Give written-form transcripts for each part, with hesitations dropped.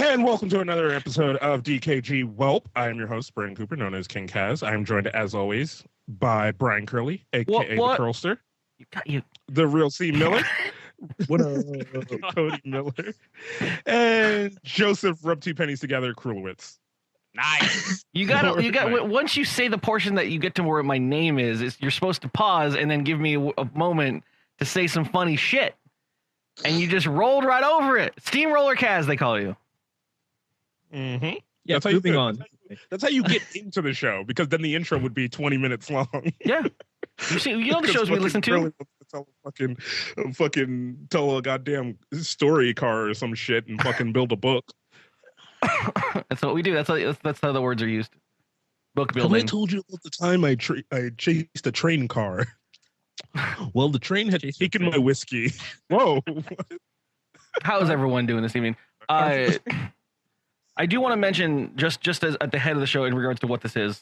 And welcome to another episode of dkgWELP. I am your host, Brian Cooper, known as King Kaz. I am joined, as always, by Brian Curley, a.k.a. What? the Curlster. You. The real C. Miller. What up? Cody Miller. And Joseph, rub two pennies together, Krulowitz. Nice. You got. Once you say the portion that you get to where my name is, you're supposed to pause and then give me a moment to say some funny shit. And you just rolled right over it. Steamroller Kaz, they call you. Mm-hmm. Yeah, moving on. That's how you get into the show, because then the intro would be 20 minutes long. Yeah. You know the shows we listen to? Fucking tell a goddamn story car or some shit and fucking build a book. That's what we do. That's how the words are used. Book building. I told you about the time I chased a train car. Well, the train had taken my whiskey. Whoa. How is everyone doing this evening? I do want to mention, just as at the head of the show in regards to what this is,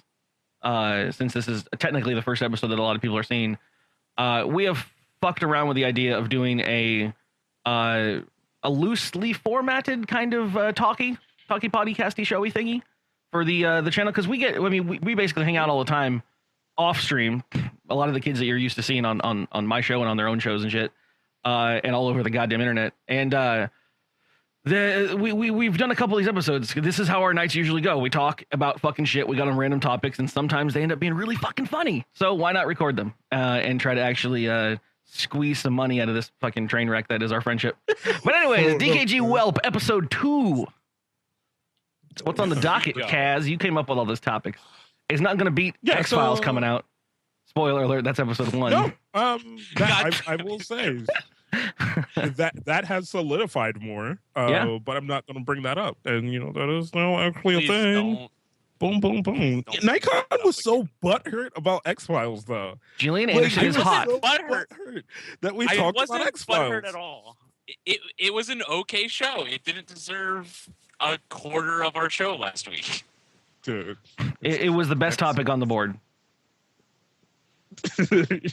since this is technically the first episode that a lot of people are seeing, we have fucked around with the idea of doing a loosely formatted kind of talky podcasty showy thingy for the channel, because we basically hang out all the time off stream. A lot of the kids that you're used to seeing on my show and on their own shows and shit, and all over the goddamn internet. And we've done a couple of these episodes. This is how our nights usually go. We talk about fucking shit. We got on random topics, and sometimes they end up being really fucking funny. So why not record them and try to actually squeeze some money out of this fucking train wreck that is our friendship. But anyways, dkgWELP episode 2. What's on the docket, Kaz? You came up with all those topics. It's not going to beat X-Files coming out. Spoiler alert, that's episode 1. No, I will say that has solidified more. But I'm not going to bring that up. And that is now actually a thing. Boom, boom, boom. Nikon was so butthurt about X-Files, though. Gillian Anderson is hot. Butthurt that we talked about X-Files. Butthurt at all. It was an okay show. It didn't deserve a quarter of our show last week. Dude, it was the best topic on the board.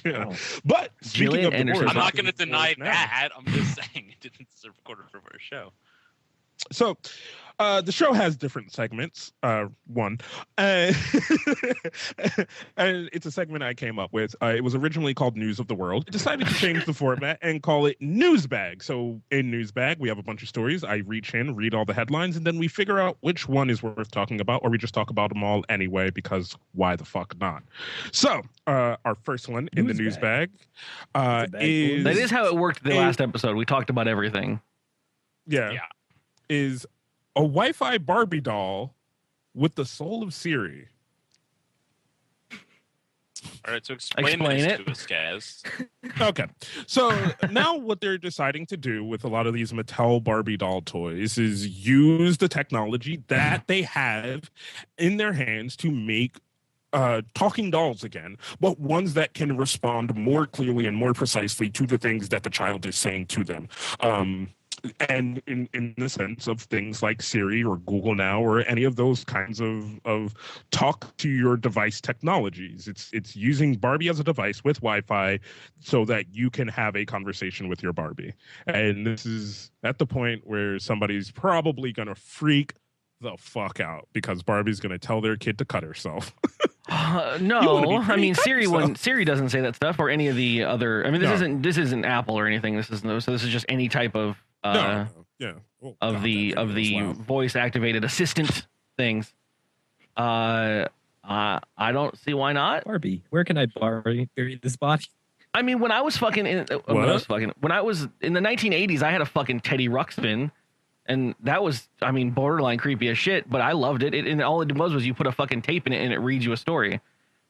Yeah. But Gillian Anderson, I'm not going to deny that. I'm just saying it didn't deserve a quarter of our show. So the show has different segments. One, and it's a segment I came up with. It was originally called News of the World. I decided to change the format and call it Newsbag. So in Newsbag, we have a bunch of stories. I reach in, read all the headlines, and then we figure out which one is worth talking about, or we just talk about them all anyway, because why the fuck not? So our first one in the Newsbag is... That is how it worked the last episode. We talked about everything. Yeah. Is a Wi-Fi Barbie doll with the soul of Siri. All right, so explain it to us, guys. Okay, so now what they're deciding to do with a lot of these Mattel Barbie doll toys is use the technology that they have in their hands to make talking dolls again, but ones that can respond more clearly and more precisely to the things that the child is saying to them. And in the sense of things like Siri or Google Now or any of those kinds of talk to your device technologies. It's using Barbie as a device with Wi-Fi so that you can have a conversation with your Barbie. And this is at the point where somebody's probably going to freak the fuck out because Barbie's going to tell their kid to cut herself. No, I mean Siri doesn't say that stuff, or any of the other. I mean, this isn't Apple or anything. This is just any type of the voice activated assistant things. I don't see why not. Barbie, where can I bury this body? I mean, when I was in the 1980s, I had a fucking Teddy Ruxpin, and that was, I mean, borderline creepy as shit, but I loved it. And all it was you put a fucking tape in it and it reads you a story.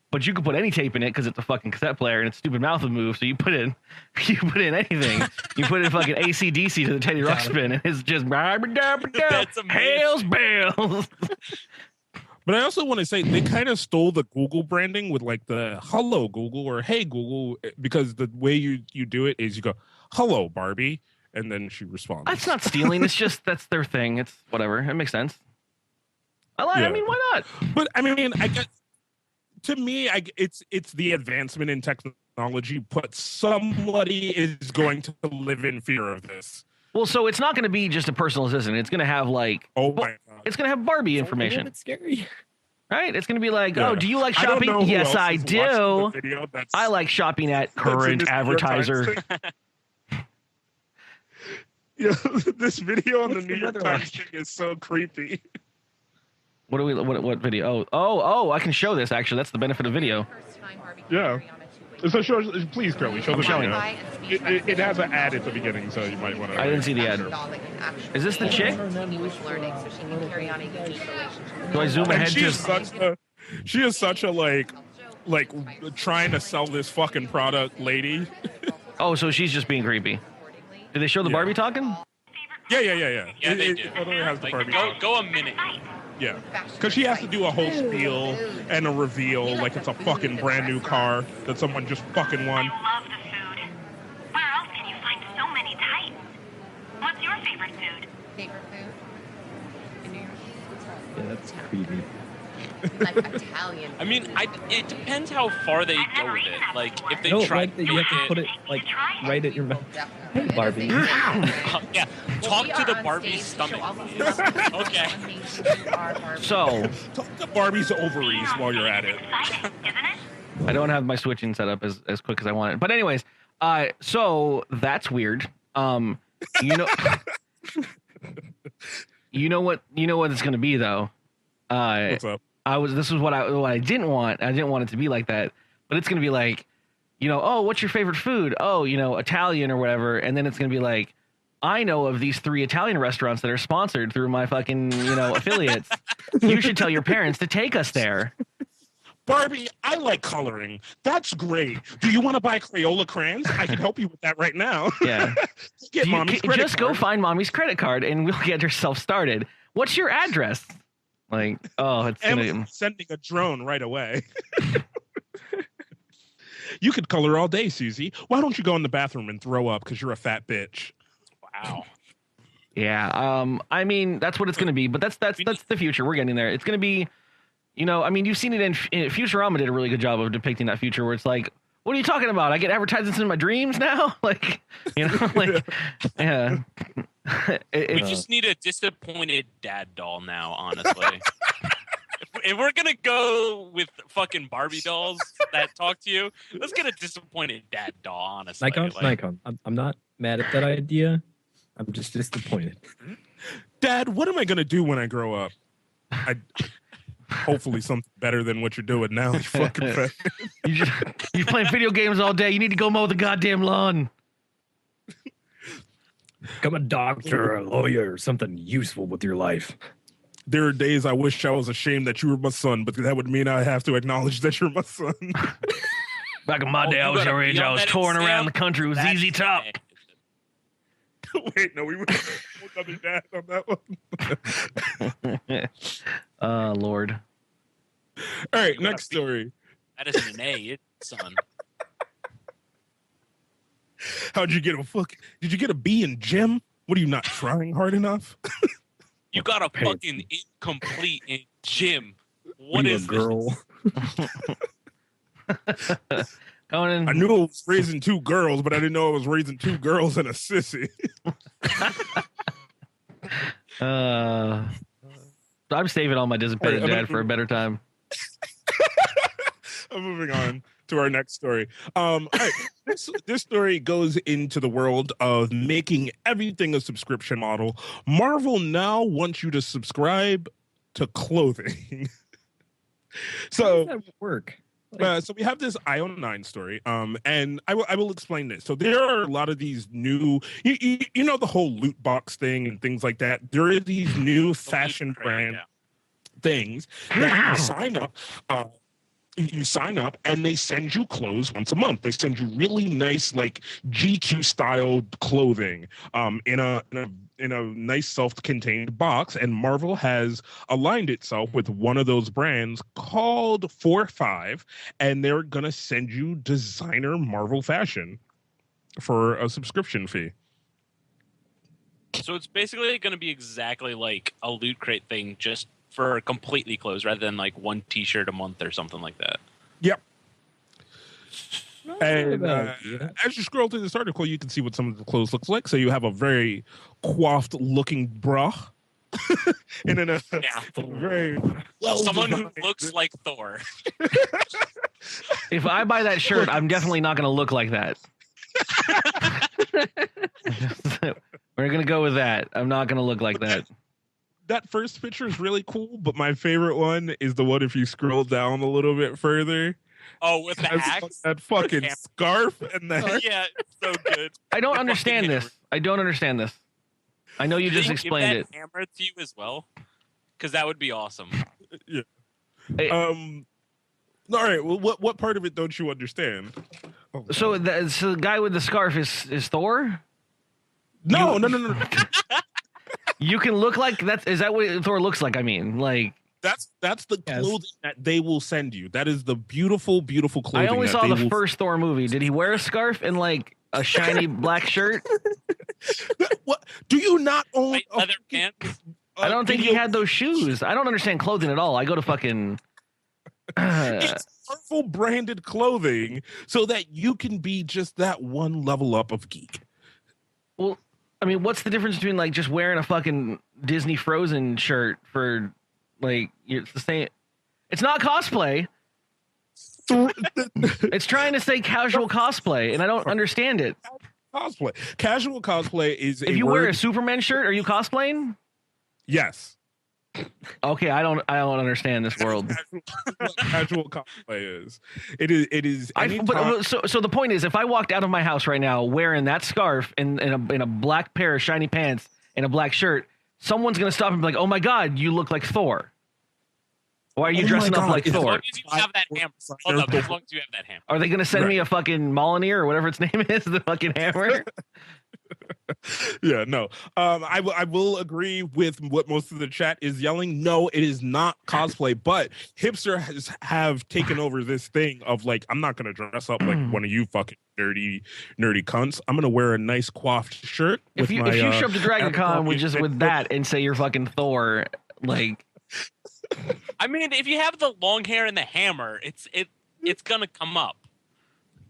But you could put any tape in it because it's a fucking cassette player and its stupid mouth would move. So you put in anything. You put in fucking AC/DC to the Teddy Ruxpin and it's just hails bells. But I also want to say they kind of stole the Google branding with like the hello Google or hey Google, because the way you do it is you go hello Barbie and then she responds. That's not stealing. It's just that's their thing. It's whatever. It makes sense. I mean, why not? But I mean, I guess. To me, it's the advancement in technology, but somebody is going to live in fear of this. Well, so it's not going to be just a personal assistant. It's going to have like, Oh my god. it's going to have Barbie A little information, bit scary. right? It's going to be like, Yeah. oh, do you like I don't shopping? know who Yes, else I is watching do. the video that's- I like shopping at that's in current this New York Times advertiser. thing. Yeah, this video on the What's New the York weather Times like? thing is so creepy. What video? Oh, I can show this actually. That's the benefit of video. Yeah. So show, please, Curly, show the showing. video. It has an ad at the beginning, so you might want to. I didn't see the ad. Is this the chick? Do I zoom And ahead she to? is such a like trying to sell this fucking product lady. Oh, so she's just being creepy. Did they show the Yeah. Barbie talking? Yeah. Yeah, they do. It totally has the Like, Barbie. go a minute. Yeah, because she has to do a whole spiel and a reveal like it's a fucking brand new car that someone just fucking won. I love the food. Where else can you find so many types? What's your favorite food? Favorite food? In New York? Yeah, that's creepy. Like Italian. I mean, it depends how far they go with it. Like, if they No, try like that you have to put it like right at your mouth. Definitely. Barbie. yeah, talk to the Barbie's stomach. Okay. So Talk to Barbie's ovaries while you're at it. Exciting, isn't it? I don't have my switching set up as quick as I want it. But anyways, so that's weird. You know, you know what it's gonna be though. What's up? This is what I didn't want. I didn't want it to be like that. But it's gonna be like, oh, what's your favorite food? Oh, Italian or whatever. And then it's gonna be like, I know of these 3 Italian restaurants that are sponsored through my fucking, affiliates. You should tell your parents to take us there. Barbie, I like coloring. That's great. Do you want to buy Crayola crayons? I can help you with that right now. Yeah. Get mommy's credit Just go card. find mommy's credit card and we'll get yourself started. What's your address? Like, oh, it's And gonna. sending a drone right away. You could color all day, Susie. Why don't you go in the bathroom and throw up because you're a fat bitch? Wow. Yeah. I mean, that's what it's gonna be. But that's the future. We're getting there. It's gonna be, I mean, you've seen it in Futurama did a really good job of depicting that future where it's like, what are you talking about? I get advertisements in my dreams now, like, like, yeah. We just need a disappointed dad doll now, honestly. if we're gonna go with fucking Barbie dolls that talk to you, let's get a disappointed dad doll, honestly. Nikon. I'm not mad at that idea. I'm just disappointed. Dad, what am I going to do when I grow up? Hopefully something better than what you're doing now, you fucking fat. You're playing video games all day. You need to go mow the goddamn lawn. Become a doctor, a lawyer, something useful with your life. There are days I wish I was ashamed that you were my son, but that would mean I have to acknowledge that you're my son. Back in my day, you I was gotta your age. be I on was that touring exam. around the country with That's ZZ Top. it. Wait, no, we went with other dad on that one. Lord. All right, next story. That isn't an A, it's son. How'd you get Did you get a B in gym? What are you not trying hard enough? You got a fucking incomplete in gym. What is girl? Conan. I knew I was raising 2 girls, but I didn't know I was raising 2 girls and a sissy. I'm saving all my disappointed Hey, dad for a better time. I'm moving on to our next story. All right, this story goes into the world of making everything a subscription model. Marvel now wants you to subscribe to clothing. How So does that work? so we have this Ion 9 story, and I will explain this. So there are a lot of these new, you know, the whole loot box thing and things like that. There are these new fashion brand things that you sign up. You sign up and they send you clothes once a month. They send you really nice, like GQ style clothing, in a nice self-contained box. And Marvel has aligned itself with one of those brands called 4-5, and they're gonna send you designer Marvel fashion for a subscription fee. So it's basically going to be exactly like a Loot Crate thing, just for completely closed rather than like one T-shirt a month or something like that. Yep. And as you scroll through this article, you can see what some of the clothes looks like. So you have a very coiffed looking bra. And then a very someone who looks like Thor. If I buy that shirt, I'm definitely not going to look like that. We're going to go with that. I'm not going to look like that. That first picture is really cool, but my favorite one is the one if you scroll down a little bit further. Oh, with the axe? That fucking scarf and that. Yeah, it's so good. I don't understand this. I don't understand this. I know you just explained it. Hammer to you as well, because that would be awesome. Yeah. All right. Well, what part of it don't you understand? Oh, so the guy with the scarf is Thor? No. You can look like that. Is that what Thor looks like? I mean, like that's the clothing that they will send you. That is the beautiful, beautiful clothing. I only saw the first Thor movie. Did he wear a scarf and like a shiny black shirt? What? Do you not own leather pants? I don't think he had those shoes. I don't understand clothing at all. I go to fucking. It's Marvel branded clothing so that you can be just that one level up of geek. Well, I mean, what's the difference between like just wearing a fucking Disney Frozen shirt for like it's the same? It's not cosplay. It's trying to say casual cosplay, and I don't understand it. Cosplay. Casual cosplay is if you wear a Superman shirt, are you cosplaying? Yes. Okay, I don't understand this world. What casual cosplay is. It is. So the point is, if I walked out of my house right now wearing that scarf and in a black pair of shiny pants and a black shirt, someone's gonna stop and be like, "Oh my God, you look like Thor." Why are you dressing up like Thor? As long as you have that hammer. Hold up, as long as you have that hammer. Are they gonna send me a fucking Mjolnir or whatever its name is, the fucking hammer? Yeah, no. I will agree with what most of the chat is yelling. No, it is not cosplay, but hipsters have taken over this thing of like, I'm not gonna dress up like one of you fucking nerdy cunts. I'm gonna wear a nice coiffed shirt. If you show up to DragonCon with that and say you're fucking Thor, like. I mean, if you have the long hair and the hammer, it's gonna come up.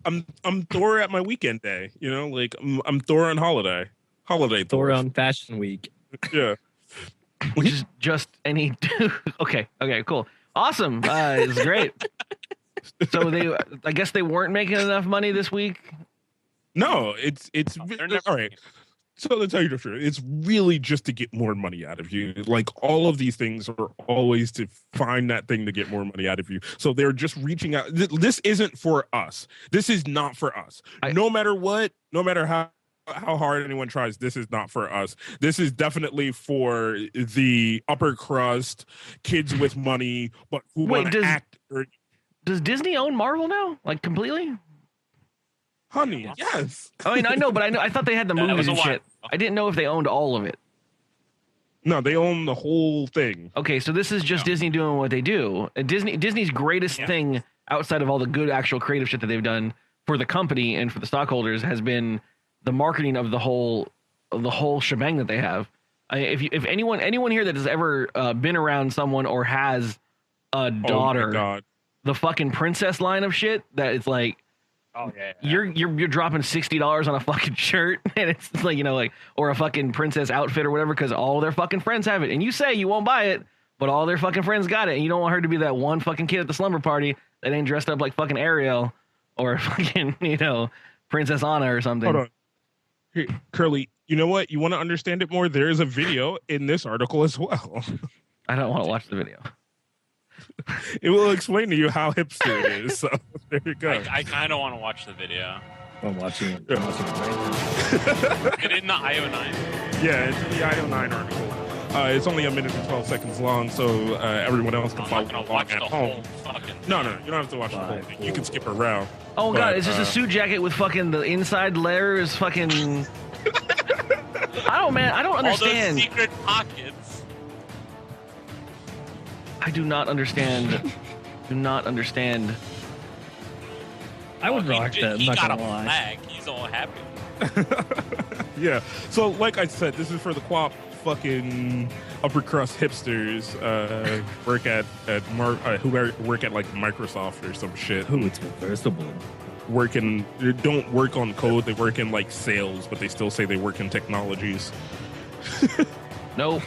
I'm Thor at my weekend day, you know, like I'm Thor on holiday Thor on Fashion Week. Yeah, which is just any. Okay, cool, awesome. It's great. So I guess they weren't making enough money this week. No, it's all right. So to tell you the truth, it's really just to get more money out of you. Like all of these things are always to find that thing to get more money out of you. So they're just reaching out. This isn't for us. This is not for us. No matter what, no matter how hard anyone tries, this is not for us. This is definitely for the upper crust kids with money, but who want to act. Does Disney own Marvel now? Like completely? Honey, yes. I mean, I know, but I thought they had the movies and shit. I didn't know if they owned all of it. No, they own the whole thing. Okay, so this is just Disney doing what they do. And Disney's greatest thing outside of all the good actual creative shit that they've done for the company and for the stockholders has been the marketing of the whole shebang that they have. If anyone here that has ever been around someone or has a daughter, the fucking princess line of shit that it's like. Oh yeah. You're dropping $60 on a fucking shirt, and it's like, you know, like, or a fucking princess outfit or whatever, because all their fucking friends have it, and you say you won't buy it, but all their fucking friends got it, and you don't want her to be that one fucking kid at the slumber party that ain't dressed up like fucking Ariel or fucking, you know, Princess Anna or something. Hold on, hey, Curly. You know what? You want to understand it more? There is a video in this article as well. I don't want to watch the video. It will explain to you how hipster it is. So there you go. I kind of want to watch the video. I'm watching it right now. It in the IO9? Yeah, it's in the IO9 article. It's only 1 minute and 12 seconds long, so everyone else can follow along at home. No, you don't have to watch the whole thing. You can skip around. Oh god, it's just a suit jacket with fucking the inside layer is fucking. I don't understand. All those secret pockets. I do not understand. I would rock that. I'm not gonna lie. Flag. He's all happy. Yeah. So, like I said, this is for the quap fucking upper crust hipsters who work at like Microsoft or some shit. Ooh, it's reversible. don't work on code. They work in like sales, but they still say they work in technologies. Nope.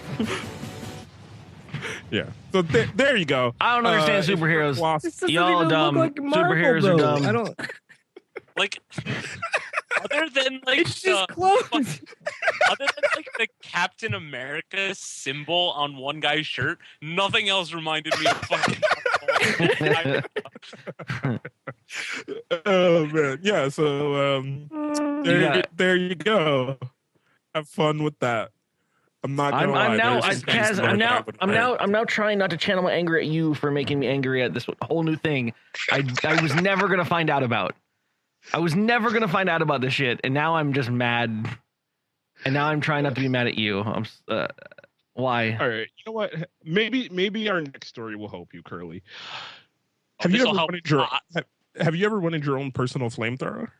Yeah. So there you go. I don't understand superheroes. Y'all are dumb. Like Marvel, Superheroes are though. dumb. I don't. Like, other than like It's just clothes. other than like the Captain America symbol on one guy's shirt, nothing else reminded me of fucking. Oh man, yeah. So there you go. Have fun with that. I'm not gonna lie. I'm now, there's some things Kaz, that I'm now trying not to channel my anger at you for making me angry at this whole new thing. I was never gonna find out about. I was never gonna find out about this shit, and now I'm just mad. And now I'm trying not to be mad at you. Why? All right. You know what? Maybe our next story will help you, Curly. Have you ever wanted your own personal flamethrower?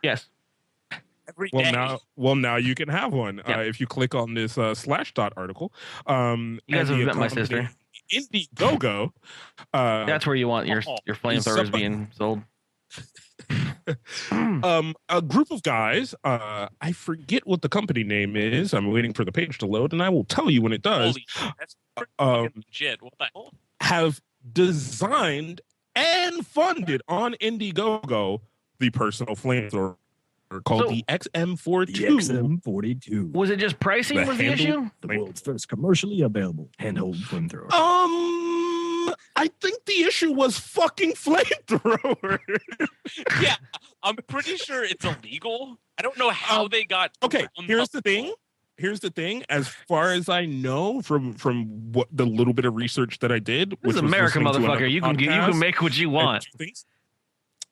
Yes. Every day. Now you can have one if you click on this Slashdot article. You guys have met my sister. Indiegogo. That's where you want your flamethrowers being sold. A group of guys. I forget what the company name is. I'm waiting for the page to load, and I will tell you when it does. Holy shit, that's pretty legit. What the hell? Have designed and funded on Indiegogo the personal flamethrower called the XM42. The XM42. Was it just pricing was the issue? The world's first commercially available handheld flamethrower. I think the issue was fucking flamethrower. Yeah, I'm pretty sure it's illegal. I don't know how they got. Okay, here's the thing. As far as I know, from what the little bit of research that I did, This which is was America, listening to motherfucker. You can make what you want.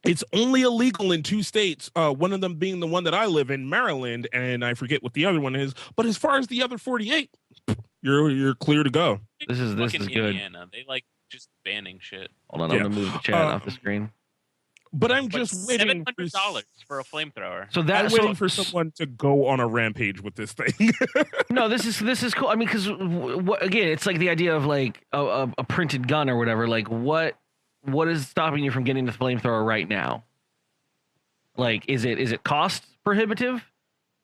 It's only illegal in 2 states. One of them being the one that I live in, Maryland, and I forget what the other one is. But as far as the other 48, you're clear to go. This is good. Indiana. They like just banning shit. Hold on, I'm gonna move the chat off the screen. But I'm just waiting $700 for a flamethrower. So I'm waiting for someone to go on a rampage with this thing. No, this is cool. I mean, because again, it's like the idea of like a printed gun or whatever. Like, what is stopping you from getting the flamethrower right now? Like, is it cost prohibitive,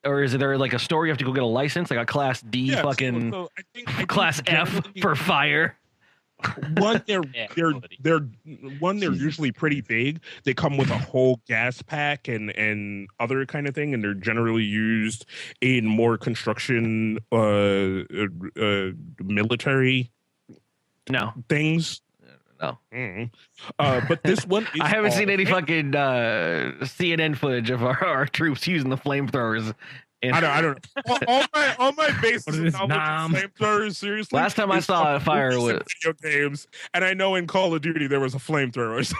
or is there like a store you have to go get a license, like a Class D I think Class F for fire? One, they're usually pretty big. They come with a whole gas pack and other kind of thing, and they're generally used in more construction military things. No. But this one is I haven't seen any fucking CNN footage of our troops using the flamethrowers. I don't know. All my bases with flamethrowers, seriously. Last time I saw a fire with video games, and I know in Call of Duty there was a flamethrower, so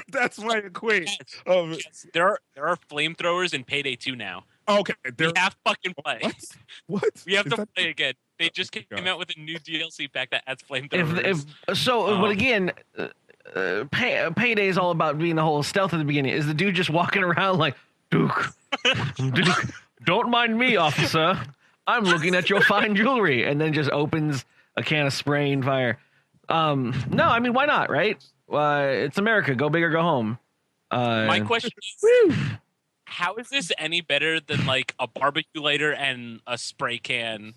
that's my equate. Yes, there are flamethrowers in Payday 2 now. Okay, we have fucking play. What? We have to play again. They just came out with a new DLC pack that adds flamethrowers. But again, Payday is all about being the whole stealth at the beginning. Is the dude just walking around like, Duke, don't mind me, officer. I'm looking at your fine jewelry, and then just opens a can of spray and fire. No, I mean, why not, right? It's America. Go big or go home. My question is, how is this any better than like a barbecue lighter and a spray can?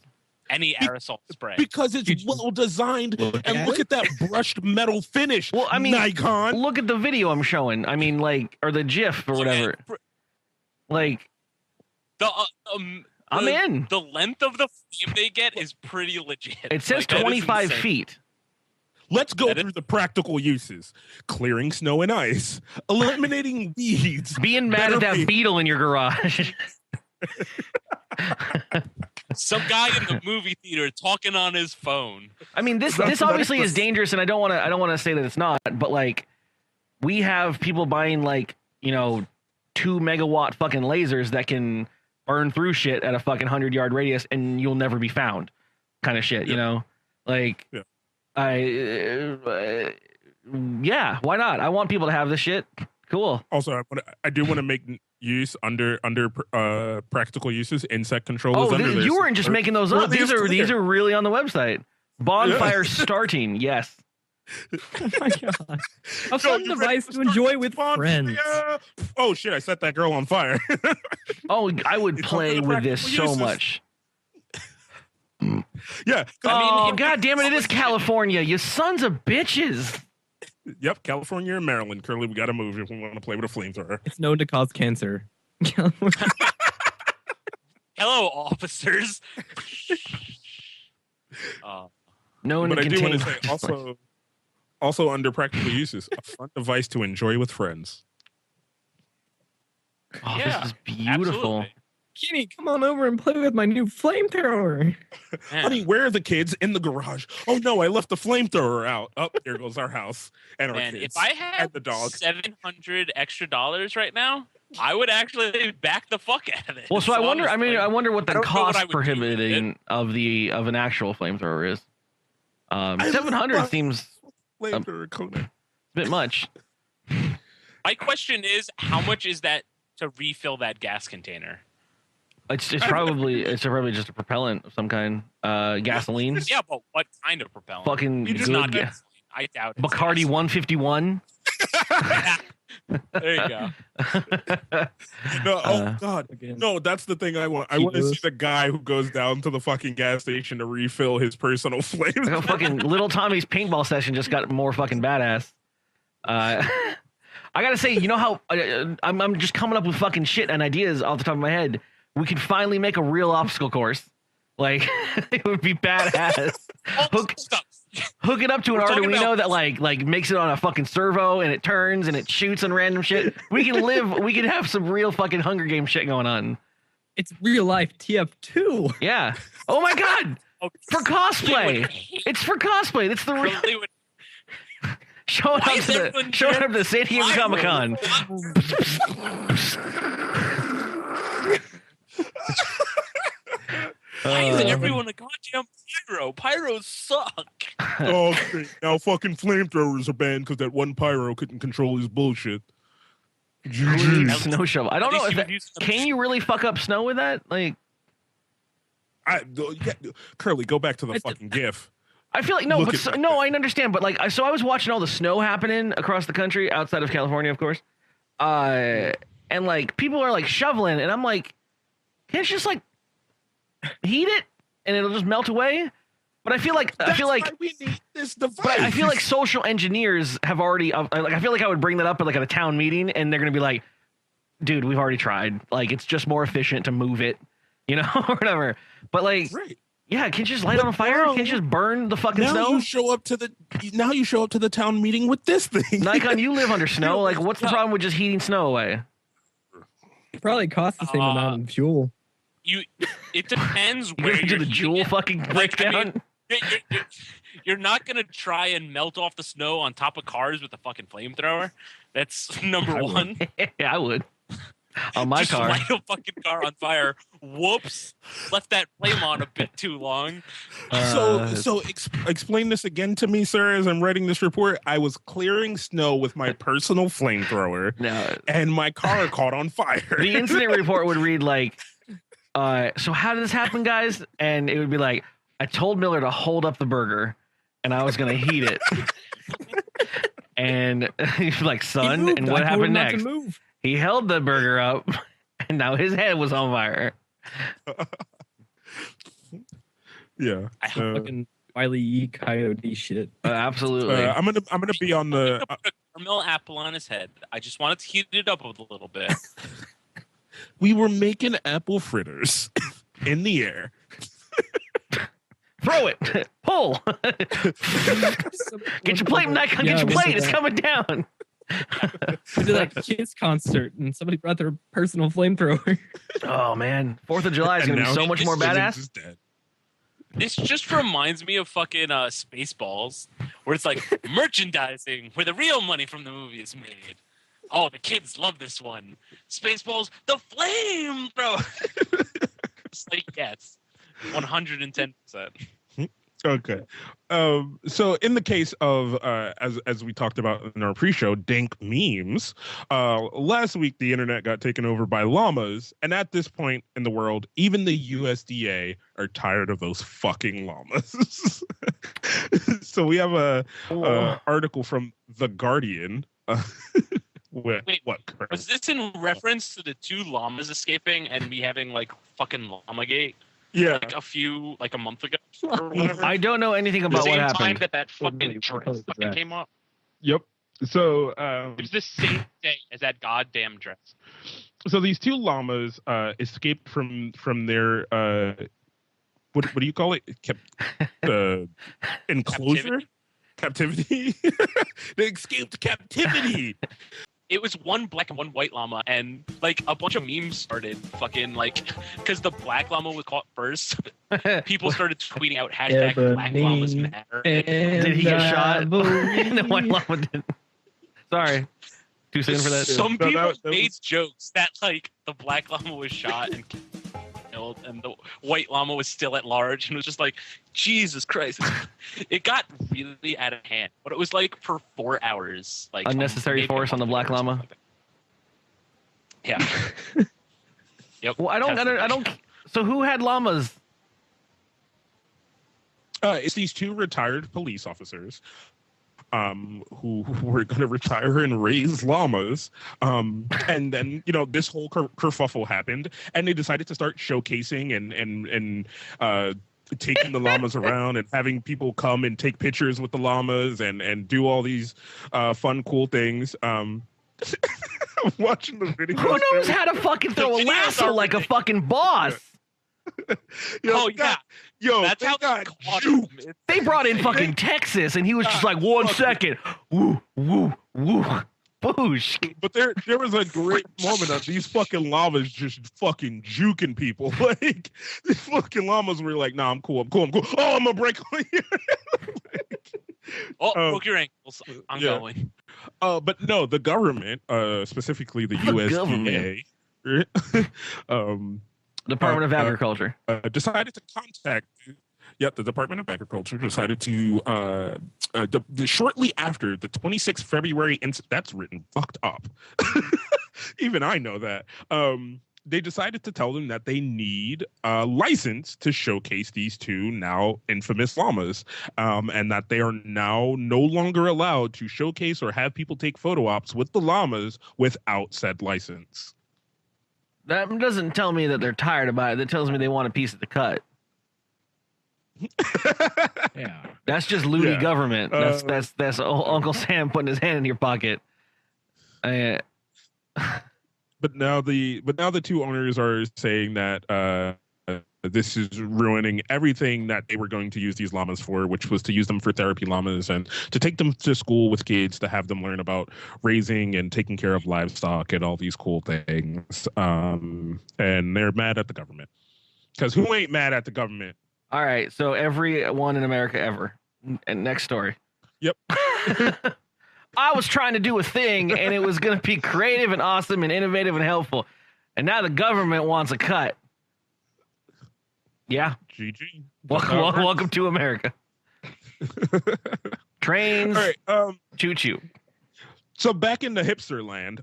Any aerosol spray. Because it's well designed, and look at that brushed metal finish. Well, I mean, Nikon. Look at the video I'm showing. I mean, like, or the GIF or whatever. Like, I'm in. The length of the flame they get is pretty legit. It says 25 feet. Let's go through the practical uses: clearing snow and ice, eliminating weeds, being mad at that beetle in your garage. Some guy in the movie theater talking on his phone. I mean, this obviously is dangerous, and I don't want to say that it's not, but like, we have people buying like 2 megawatt fucking lasers that can burn through shit at a fucking 100-yard radius, and you'll never be found, kind of shit. Like, yeah, why not? I want people to have this shit. Cool. Also, I do want to make use under practical uses, insect control. Oh, you weren't just making those up. These are really on the website. Bonfire starting. Yes. Oh my god. A Yo, fun you device ready to start enjoy with on friends. fire? Oh shit! I set that girl on fire. Oh, I would It's play something with this practical so uses. much. Yeah. Oh, it god damn it! It is makes- California. You sons of bitches. Yep. California and Maryland. Curly, we got to move if we want to play with a flamethrower. It's known to cause cancer. Hello, officers. No, But I do want to contain. say also under practical uses, a fun device to enjoy with friends. Oh, Yeah, this is beautiful. absolutely. Kitty, come on over and play with my new flamethrower. Man. Honey, where are the kids? In the garage. Oh no, I left the flamethrower out. Oh, there goes our house and our Man, kids. if I had and the dog. $700 extra right now, I would actually back the fuck out of it. Well, so I wonder. I mean, I wonder what I the don't know what I cost would do with prohibiting of an actual flamethrower is. I 700 love seems flamethrower Conan. a bit much. My question is, how much is that to refill that gas container? It's probably just a propellant of some kind. Gasoline. Yeah, but what kind of propellant? Fucking It's good. not gasoline. I doubt it. Bacardi 151. There you go. No, oh god. Again. No, that's the thing I want. I want to see the guy who goes down to the fucking gas station to refill his personal flames. Fucking Little Tommy's paintball session just got more fucking badass. I gotta say, you know how I'm just coming up with fucking shit and ideas off the top of my head. We could finally make a real obstacle course. Like it would be badass. Hook it up to an We're talking Arduino about- that like makes it on a fucking servo and it turns and it shoots and random shit. We can have some real fucking Hunger Game shit going on. It's real life TF2. Yeah. Oh my god. For cosplay. It's It's for cosplay. That's the real showing Why up is to everyone the San Diego Pyro? Comic Con. Why isn't everyone a goddamn pyro? Pyros suck. Oh, okay. Now fucking flamethrowers are banned because that one pyro couldn't control his bullshit. Snow shovel. I don't At know least if you that, would use- can you really fuck up snow with that? Like, Curly, go back to the fucking GIF. I feel like no, Look but at so, that. no, I understand. But like, so I was watching all the snow happening across the country, outside of California, of course. And like, people are like shoveling, and I'm like, can't you just like heat it and it'll just melt away? But I feel like Why we need this device. But I feel like social engineers have already like I feel like I would bring that up at like at a town meeting and they're gonna be like, dude, we've already tried. Like it's just more efficient to move it, you know, or whatever. But like, right. yeah, can't you just light it on fire? Can't you just burn the fucking Now snow? you show up to the town meeting with this thing. Nikon, you live under snow. Like, what's the problem with just heating snow away? It probably costs the same amount in fuel. It depends You where gonna do you're the jewel heating it. fucking breakdown? You're not gonna try and melt off the snow on top of cars with a fucking flamethrower. That's number one. Yeah, I would. On my Just car. light a fucking car on fire. Whoops! Left that flame on a bit too long. So explain this again to me, sir. As I'm writing this report, I was clearing snow with my personal flamethrower, No. and my car caught on fire. The incident report would read like, so how did this happen, guys? And it would be like, I told Miller to hold up the burger and I was going to heat it. And he's like, son, and what happened next? He held the burger up and now his head was on fire. Yeah. Fucking Wile E. Coyote shit. Absolutely. I'm gonna be on the. Put a caramel apple on his head. I just wanted to heat it up a little bit. We were making apple fritters in the air. Throw it. Pull. Get your plate, Nikon. Get your plate. It's coming down. We did that Kiss concert and somebody brought their personal flamethrower. Oh, man. 4th of July is going to be so much more badass. This just reminds me of fucking Spaceballs, where it's like merchandising, where the real money from the movie is made. Oh, the kids love this one. Spaceballs, the flamethrower. It's like, yes, 110%. Okay. So in the case of as we talked about in our pre-show, dank memes, last week the internet got taken over by llamas, and at this point in the world, even the USDA are tired of those fucking llamas. So we have a article from The Guardian. Wait, what? Was this in reference to the 2 llamas escaping and me having like fucking llama-gate? Yeah. Like a month ago or whatever? I don't know anything about what Same time time that fucking dress fucking came up. Yep. So It was the same day as that goddamn dress. so these 2 llamas escaped from their what do you call it? Enclosure? Captivity? They escaped captivity. It was one black and one white llama, and like a bunch of memes started fucking like because the black llama was caught first. People started tweeting out hashtag Black Llamas Matter. Did he get shot? The white llama didn't. Sorry, too soon for that. Some people made jokes that like the black llama was shot and killed, and the white llama was still at large, and it was just like, Jesus Christ! It got really out of hand, but it was like for 4 hours, like unnecessary force on the black llama. Yeah. Yep. Well, I don't. So who had llamas? It's these 2 retired police officers who were going to retire and raise llamas. And then, this whole kerfuffle happened, and they decided to start showcasing and taking the llamas around and having people come and take pictures with the llamas and do all these fun, cool things. Watching the video. Who knows how to fucking throw a lasso like a fucking boss? Yo, that's how got They brought in fucking Texas, and he was just like, 1 second. Woo, woo, woo. Boosh. But there was a great moment of these fucking llamas just fucking juking people. Like, these fucking llamas were like, nah, I'm cool. Oh, I'm gonna break on you. Broke your ankles. I'm going. But no, the government, specifically the USDA, Department of Agriculture, decided to contact. Yep, the Department of Agriculture decided to shortly after the 26th February incident. That's written fucked up. Even I know that. They decided to tell them that they need a license to showcase these 2 now infamous llamas, and that they are now no longer allowed to showcase or have people take photo ops with the llamas without said license. That doesn't tell me that they're tired about it. That tells me they want a piece of the cut. Yeah, that's just loony government. That's Uncle Sam putting his hand in your pocket. But now the 2 owners are saying that this is ruining everything that they were going to use these llamas for, which was to use them for therapy llamas and to take them to school with kids to have them learn about raising and taking care of livestock and all these cool things. And they're mad at the government, because who ain't mad at the government? All right, so everyone in America ever. And next story. Yep. I was trying to do a thing, and it was going to be creative and awesome and innovative and helpful, and now the government wants a cut. Yeah. GG. Welcome to America. Trains. All right. Choo-choo. So back in the hipster land,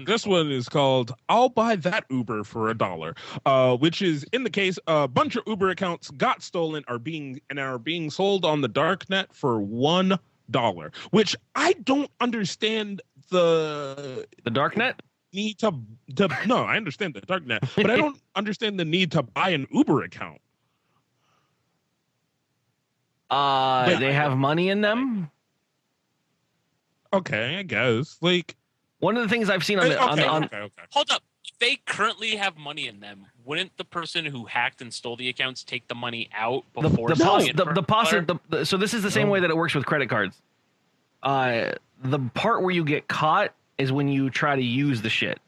this one is called "I'll Buy That Uber for $1," which is in the case a bunch of Uber accounts got stolen, are being sold on the dark net for $1, which I don't understand the dark net. Need to no, I understand the dark net, but I don't understand the need to buy an Uber account. They have money in them. Okay, I guess. Like, one of the things I've seen on okay. Hold up. If they currently have money in them, wouldn't the person who hacked and stole the accounts take the money out before so this is the same way that it works with credit cards. The part where you get caught is when you try to use the shit,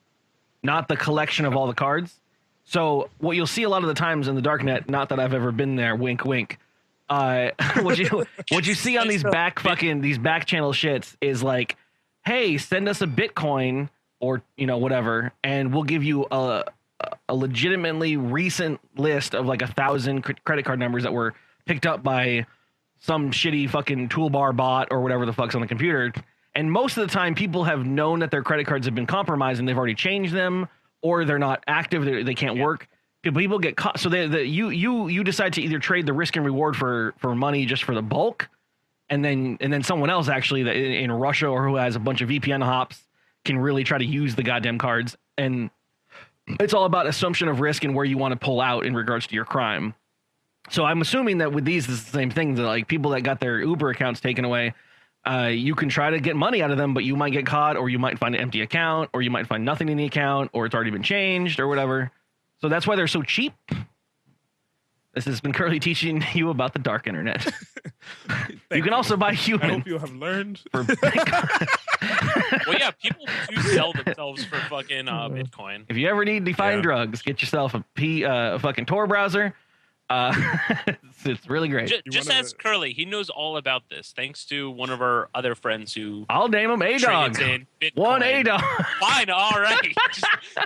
not the collection of all the cards. So what you'll see a lot of the times in the darknet, not that I've ever been there, wink, wink. What you see on these back channel shits is like, hey, send us a Bitcoin or whatever, and we'll give you a legitimately recent list of like 1,000 credit card numbers that were picked up by some shitty fucking toolbar bot or whatever the fuck's on the computer. And most of the time, people have known that their credit cards have been compromised and they've already changed them, or they're not active, they can't work. People get caught. So you decide to either trade the risk and reward for money just for the bulk, and then someone else actually that in Russia or who has a bunch of VPN hops can really try to use the goddamn cards. And it's all about assumption of risk and where you want to pull out in regards to your crime. So I'm assuming that with these, it's the same thing. That like people that got their Uber accounts taken away, you can try to get money out of them, but you might get caught, or you might find an empty account, or you might find nothing in the account, or it's already been changed, or whatever. So that's why they're so cheap. This has been Curly teaching you about the dark internet. You can also buy human. I hope you have learned. Well, yeah, people do sell themselves for fucking Bitcoin. If you ever need to find drugs, get yourself a fucking Tor browser. It's really great. Just ask Curly. He knows all about this, thanks to one of our other friends who... I'll name him A-Dog. One A-Dog. Fine, all right.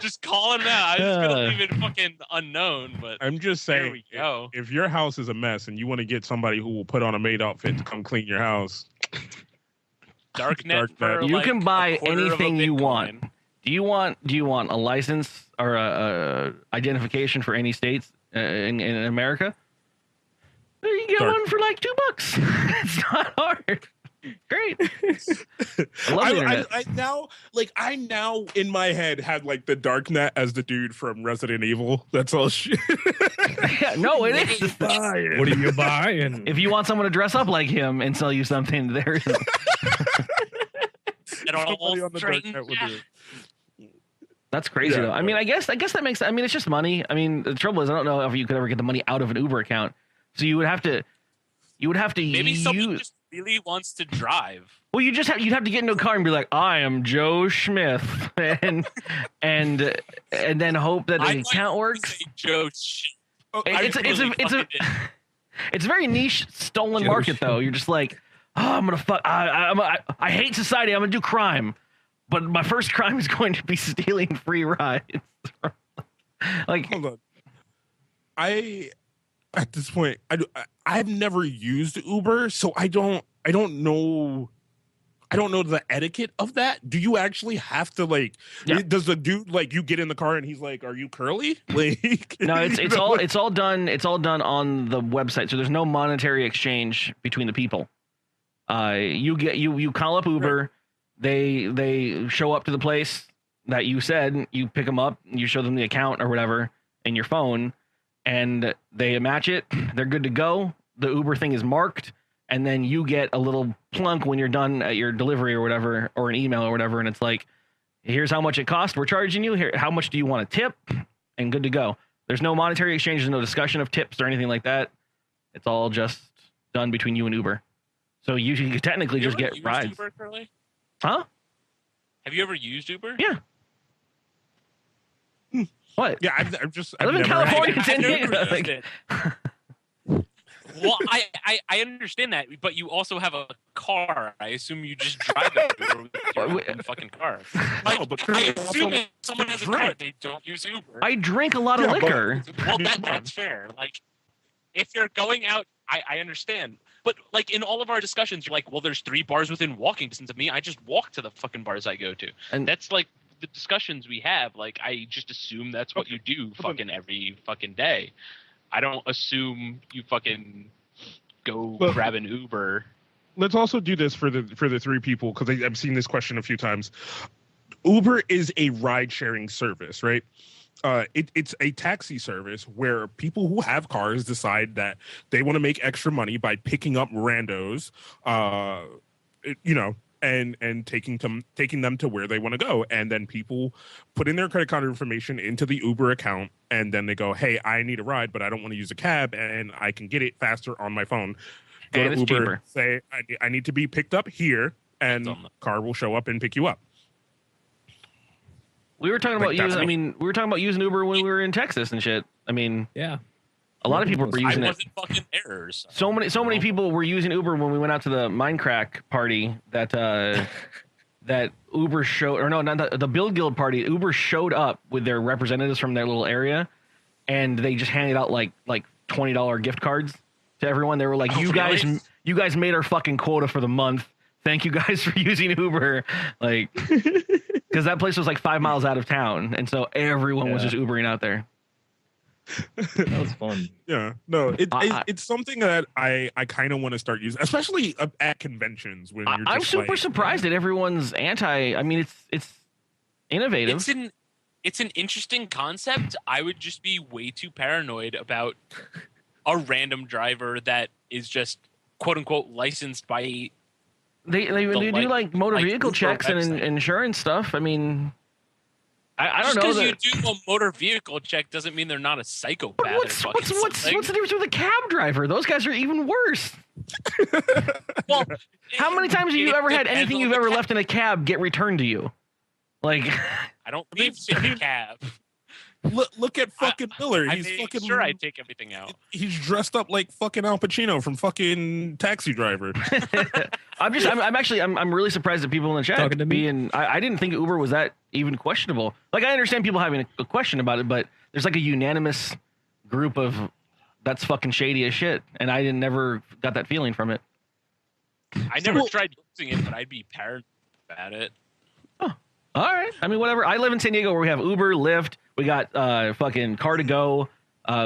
just call him out. I was going to leave it fucking unknown, but I'm just saying, if your house is a mess and you want to get somebody who will put on a maid outfit to come clean your house... Darknet. You can buy anything you want. Do you want a license or a identification for any states in America? You get one for like $2. It's not hard. Great. I now in my head had like the Darknet as the dude from Resident Evil. That's all shit. Yeah, no, it is. What do you buy? And if you want someone to dress up like him and sell you something, there is. That's crazy though. I mean, I guess that makes. I mean, it's just money. I mean, the trouble is, I don't know if you could ever get the money out of an Uber account. So you would have to. Maybe someone just really wants to drive. Well, you'd have to get into a car and be like, I am Joe Smith, and then hope that the account works. Joe Smith. It's a very niche stolen market though. You're just like, oh, I'm gonna fuck. I hate society. I'm gonna do crime, but my first crime is going to be stealing free rides. Like, hold on. At this point, I've never used Uber, so I don't know the etiquette of that. Do you actually have to like? Yeah. Does the dude like you get in the car and he's like, "Are you Curly?" Like, no, it's all done on the website. So there's no monetary exchange between the people. You call up Uber, they show up to the place that you said, you pick them up, you show them the account or whatever in your phone, and they match it. They're good to go. The Uber thing is marked, and then you get a little plunk when you're done at your delivery or whatever, or an email or whatever, and it's like, here's how much it cost. We're charging you. Here, how much do you want to tip? And good to go. There's no monetary exchange. There's no discussion of tips or anything like that. It's all just done between you and Uber. So you can technically just get rides. Uber, Curly? Huh? Have you ever used Uber? Yeah. What? Yeah, I live in California. Well, I understand that, but you also have a car. I assume you just drive it with your fucking car. Like, I assume if someone has a car, they don't use Uber. I drink a lot of liquor. Well, that's fair. Like, if you're going out, I understand. But, like, in all of our discussions, you're like, well, there's 3 bars within walking distance of me. I just walk to the fucking bars I go to. And that's, like, the discussions we have. Like, I just assume that's what you do fucking every fucking day. I don't assume you fucking go grab an Uber. Let's also do this for the 3 people, because I've seen this question a few times. Uber is a ride-sharing service, right? It's a taxi service where people who have cars decide that they want to make extra money by picking up randos, and taking them to where they want to go. And then people put in their credit card information into the Uber account, and then they go, hey, I need a ride, but I don't want to use a cab, and I can get it faster on my phone. Go to Uber, cheaper. Say, I need to be picked up here, and the car will show up and pick you up. We were talking about using Uber when we were in Texas and shit. I mean, yeah. A lot of people were using it. I wasn't fucking there. So many people were using Uber when we went out to the Minecraft party that Uber showed, or no, not the Build Guild party. Uber showed up with their representatives from their little area, and they just handed out like $20 gift cards to everyone. They were like, you guys made our fucking quota for the month. Thank you guys for using Uber. Like, because that place was like 5 miles out of town, and so everyone was just Ubering out there. That was fun. Yeah, no, it's something that I kind of want to start using, especially at conventions when you're. I'm just super like, surprised that everyone's anti. I mean, it's innovative. It's an interesting concept. I would just be way too paranoid about a random driver that is just quote unquote licensed by. They do like motor vehicle checks and insurance stuff. I mean, I don't know. Just because you do a motor vehicle check doesn't mean they're not a psychopath. What's the difference with a cab driver? Those guys are even worse. Well, how many times have you ever had anything you've ever left in a cab get returned to you? Like, I don't leave in a cab. Look at fucking Miller. He's fucking sure I take everything out. He's dressed up like fucking Al Pacino from fucking Taxi Driver. I'm really surprised that people in the chat Talking to me? I didn't think Uber was that even questionable. Like, I understand people having a question about it, but there's like a unanimous group of that's fucking shady as shit, and I never got that feeling from it. I never tried using it, but I'd be paranoid about it. Oh, all right. I mean, whatever. I live in San Diego where we have Uber, Lyft. We got fucking Car2Go,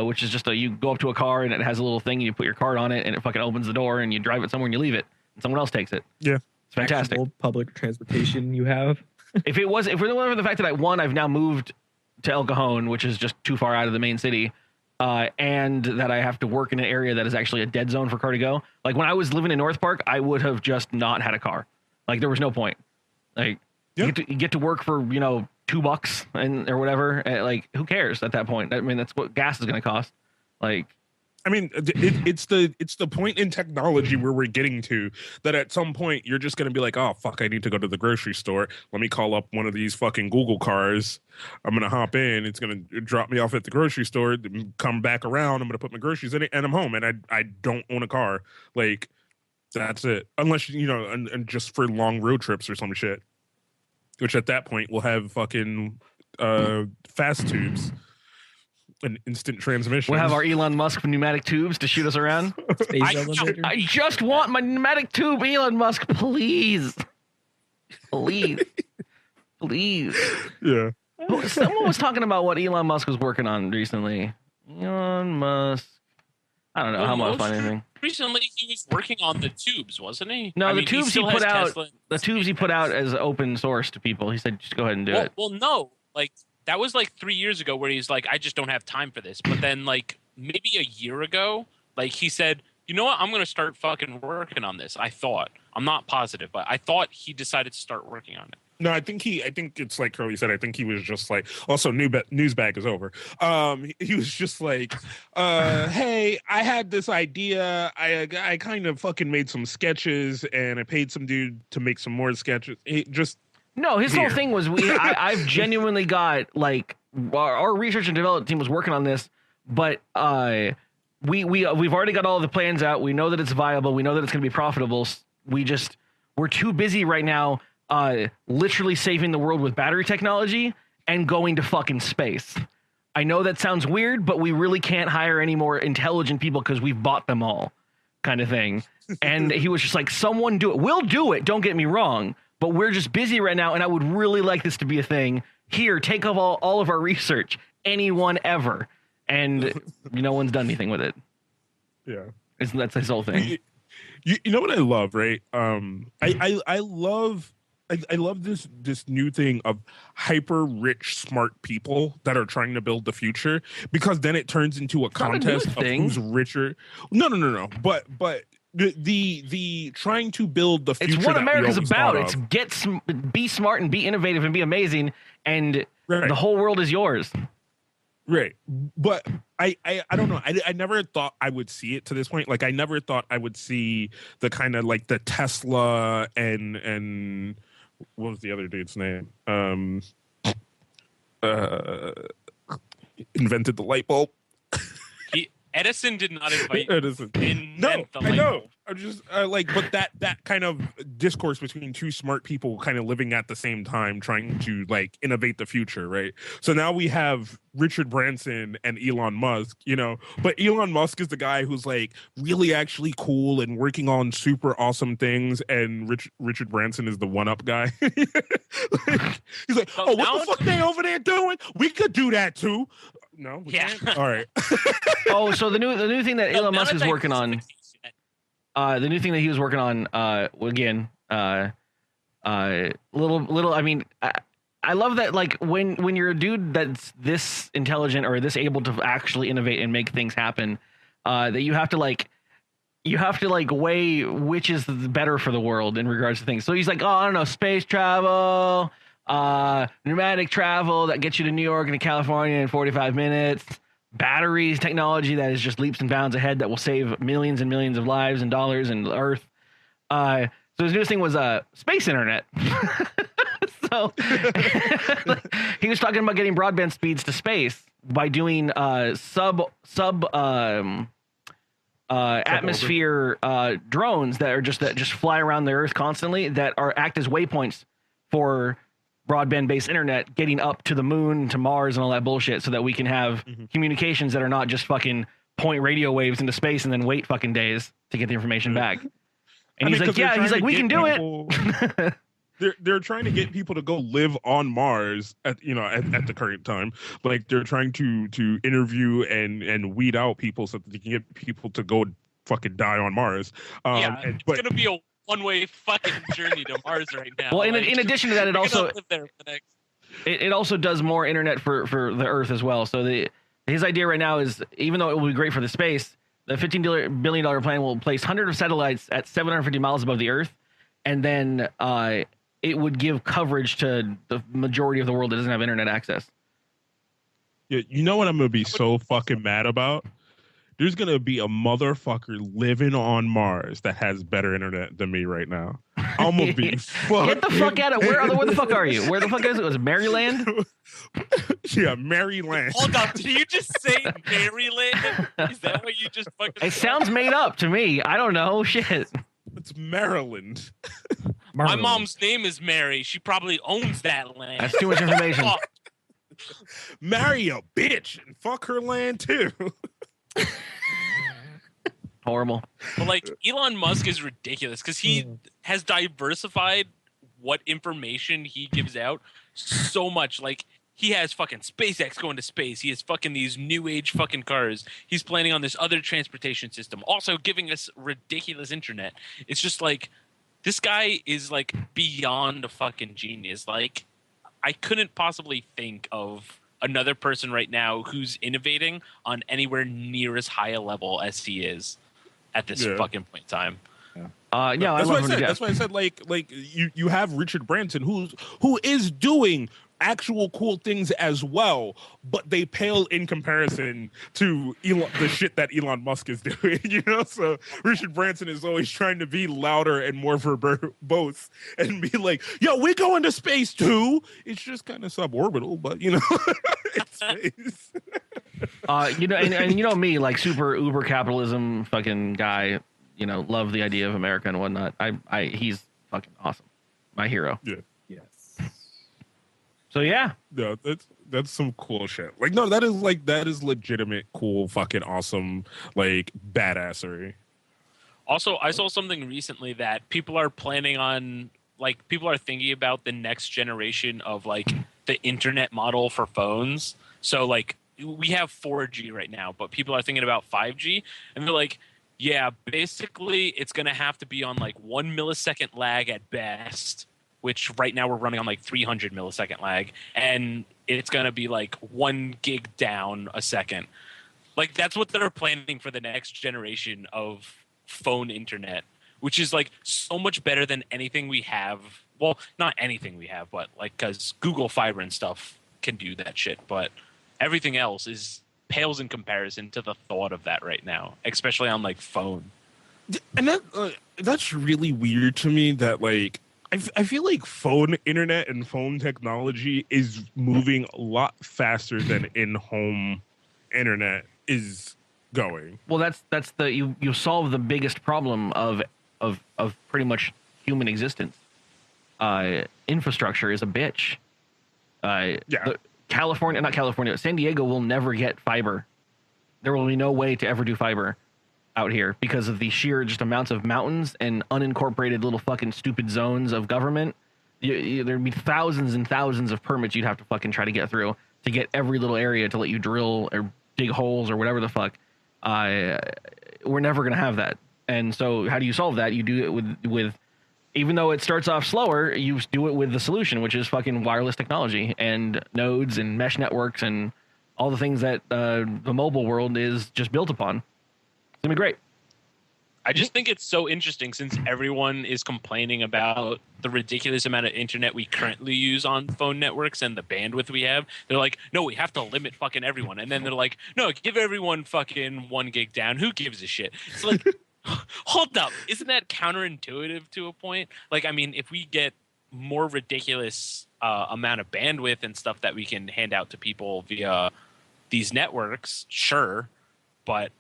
which is just you go up to a car and it has a little thing and you put your card on it and it fucking opens the door and you drive it somewhere and you leave it and someone else takes it. Yeah, it's fantastic. Actual public transportation you have. If it wasn't for the fact that I've now moved to El Cajon, which is just too far out of the main city, and that I have to work in an area that is actually a dead zone for Car2Go. Like when I was living in North Park, I would have just not had a car. Like there was no point. Like you get to work for $2 and or whatever. Like who cares at that point? I mean that's what gas is going to cost. Like. I mean, it's the point in technology where we're getting to that at some point you're just going to be like, oh, fuck, I need to go to the grocery store. Let me call up one of these fucking Google cars. I'm going to hop in. It's going to drop me off at the grocery store, come back around. I'm going to put my groceries in it and I'm home. And I don't own a car. Like, that's it. Unless, and just for long road trips or some shit. Which at that point we'll have fucking fast tubes. An instant transmission. We'll have our Elon Musk pneumatic tubes to shoot us around. I just want my pneumatic tube, Elon Musk, please. Please. Yeah. Someone was talking about what Elon Musk was working on recently. Elon Musk. I don't know how much find anything. Recently, he was working on the tubes, wasn't he? No, the tubes he put out. The tubes he put out as open source to people. He said, just go ahead and do it. Well, no, like. That was like 3 years ago where he's like, I just don't have time for this. But then like maybe a year ago, like he said, you know what? I'm going to start fucking working on this. I'm not positive, but I thought he decided to start working on it. No, I think it's like Curly said. I think he was just like, also news bag is over. He was just like, hey, I had this idea. I kind of fucking made some sketches and I paid some dude to make some more sketches. No, his whole thing was I've genuinely got like our research and development team was working on this, but we've already got all the plans out. We know that it's viable. We know that it's going to be profitable. We're too busy right now, literally saving the world with battery technology and going to fucking space. I know that sounds weird, but we really can't hire any more intelligent people because we've bought them all, kind of thing. And he was just like, someone do it. We'll do it. Don't get me wrong. But we're just busy right now, and I would really like this to be a thing. Here, take up all of our research. Anyone ever. And no one's done anything with it. Yeah. That's his whole thing. You know what I love, right? I love this new thing of hyper rich, smart people that are trying to build the future, because then it turns into a contest of who's richer. No. But the trying to build the future. It's what America's about. It's be smart and be innovative and be amazing, and the whole world is yours. Right. But I don't know. I never thought I would see it to this point. Like I never thought I would see the kind of like the Tesla and what was the other dude's name? Invented the light bulb. Edison did not invent Edison. No, I know. I'm just but that kind of discourse between two smart people kind of living at the same time, trying to like innovate the future, right? So now we have Richard Branson and Elon Musk, but Elon Musk is the guy who's like really actually cool and working on super awesome things, and Richard Branson is the one-up guy. He's like, what the fuck they over there doing? We could do that too. No. We Yeah. can't? All right. Oh, so the new thing that Elon Musk is working on. The new thing that he was working on. Again. Little. I mean. I love that, like, when you're a dude that's this intelligent or this able to actually innovate and make things happen, that you have to weigh which is better for the world in regards to things. So he's like, oh, I don't know, space travel, pneumatic travel that gets you to New York and to California in 45 minutes, batteries technology that is just leaps and bounds ahead that will save millions and millions of lives and dollars and Earth. So his newest thing was space internet. So he was talking about getting broadband speeds to space by doing atmosphere drones that just fly around the Earth constantly that act as waypoints for broadband based internet getting up to the moon, to Mars, and all that bullshit, so that we can have communications that are not just fucking point radio waves into space and then wait fucking days to get the information back. And he's like, yeah, he's like, we can do it. They're trying to get people to go live on Mars at the current time. Like, they're trying to interview and weed out people so that they can get people to go fucking die on Mars. It's gonna be a one-way fucking journey to Mars right now. Well, in addition to that, it also live there for the next... it also does more internet for the Earth as well. So his idea right now is, even though it will be great for the space, the $15 billion plan will place hundreds of satellites at 750 miles above the Earth, and then it would give coverage to the majority of the world that doesn't have internet access. Yeah, you know what I'm going to be so fucking mad about? There's going to be a motherfucker living on Mars that has better internet than me right now. I'm going to be fucking... Get the fuck out of... Where the fuck are you? Where the fuck is it? Was it Maryland? Yeah, Maryland. Hold up, did you just say Maryland? Is that what you just fucking... It sounds made up to me. I don't know. Shit. It's Maryland. My mom's name is Mary. She probably owns that land. That's too much information. Marry a bitch and fuck her land too. Horrible. But like, Elon Musk is ridiculous because he has diversified what information he gives out so much. Like, he has fucking SpaceX going to space. He has fucking these new age fucking cars. He's planning on this other transportation system, also giving us ridiculous internet. It's just like, this guy is like beyond a fucking genius. Like, I couldn't possibly think of another person right now who's innovating on anywhere near as high a level as he is at this fucking point in time. That's why I said like you have Richard Branson who is doing actual cool things as well, but they pale in comparison to the shit that Elon Musk is doing, So Richard Branson is always trying to be louder and more verbose and be like, yo, we're going to space too. It's just kind of suborbital, but it's space. And me, like, super uber capitalism fucking guy, love the idea of America and whatnot. He's fucking awesome. My hero. Yeah. So yeah, no, that's some cool shit. Like, no, that is legitimate, cool, fucking awesome, like, badassery. Also, I saw something recently that people are planning on, like, people are thinking about the next generation of, like, the internet model for phones. So, like, we have 4G right now, but people are thinking about 5G, and they're like, yeah, basically it's going to have to be on, like, 1 millisecond lag at best, which right now we're running on like 300 millisecond lag, and it's going to be like 1 gig down a second. Like, that's what they're planning for the next generation of phone internet, which is like so much better than anything we have. Well, not anything we have, but like, because Google Fiber and stuff can do that shit, but everything else pales in comparison to the thought of that right now, especially on like phone. And that's really weird to me that, like, I feel like phone internet and phone technology is moving a lot faster than in-home internet is going. Well, that's you solve the biggest problem of pretty much human existence. Infrastructure is a bitch. San Diego will never get fiber. There will be no way to ever do fiber out here because of the sheer just amounts of mountains and unincorporated little fucking stupid zones of government. There'd be thousands and thousands of permits you'd have to fucking try to get through to get every little area to let you drill or dig holes or whatever the fuck. We're never going to have that. And so how do you solve that? You do it with even though it starts off slower, you do it with the solution, which is fucking wireless technology and nodes and mesh networks and all the things that the mobile world is just built upon. It's going to be great. I just think it's so interesting since everyone is complaining about the ridiculous amount of internet we currently use on phone networks and the bandwidth we have. They're like, no, we have to limit fucking everyone. And then they're like, no, give everyone fucking 1 gig down. Who gives a shit? It's like, hold up. Isn't that counterintuitive to a point? Like, I mean, if we get more ridiculous amount of bandwidth and stuff that we can hand out to people via these networks, sure. But